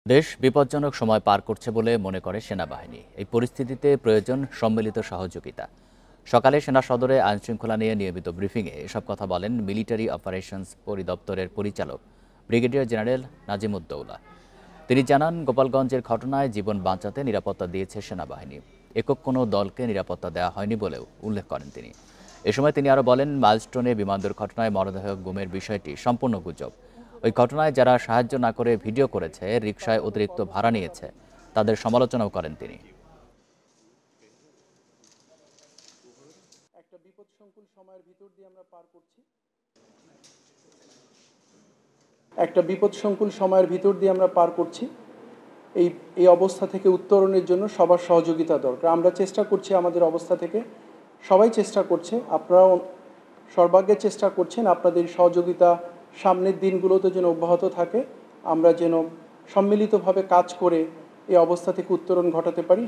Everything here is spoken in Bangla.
দেশ বিপজ্জনক সময় পার করছে বলে মনে করে সেনাবাহিনী। এই পরিস্থিতিতে প্রয়োজন সম্মিলিত সহযোগিতা। সকালে সেনা সদরে আইনশৃঙ্খলা নিয়ে নিয়মিত ব্রিফিংয়ে এসব কথা বলেন মিলিটারি অপারেশনস পরিদপ্তরের পরিচালক ব্রিগেডিয়ার জেনারেল নাজিমুদ্দৌলা। তিনি জানান, গোপালগঞ্জের ঘটনায় জীবন বাঁচাতে নিরাপত্তা দিয়েছে সেনাবাহিনী। একক কোনো দলকে নিরাপত্তা দেওয়া হয়নি বলেও উল্লেখ করেন তিনি। এ সময় তিনি আরও বলেন, মাইলস্টোনে বিমান দুর্ঘটনায় মরদেহ গুমের বিষয়টি সম্পূর্ণ গুজব। ওই ঘটনায় যারা সাহায্য না করে ভিডিও করেছে, রিকশায় অতিরিক্ত ভাড়া নিয়েছে, তাদের সমালোচনাও করেন তিনি। একটা বিপদসংকুল সময়ের ভিতর দিয়ে আমরা পার করছি এই অবস্থা থেকে উত্তরণের জন্য সবার সহযোগিতা দরকার। আমরা চেষ্টা করছি, আমাদের অবস্থা থেকে সবাই চেষ্টা করছে, আপনারাও সর্বাগ্রে চেষ্টা করছেন। আপনাদের সহযোগিতা সামনের দিনগুলোতে যেন অব্যাহত থাকে, আমরা যেন সম্মিলিতভাবে কাজ করে এই অবস্থা থেকে উত্তরণ ঘটাতে পারি।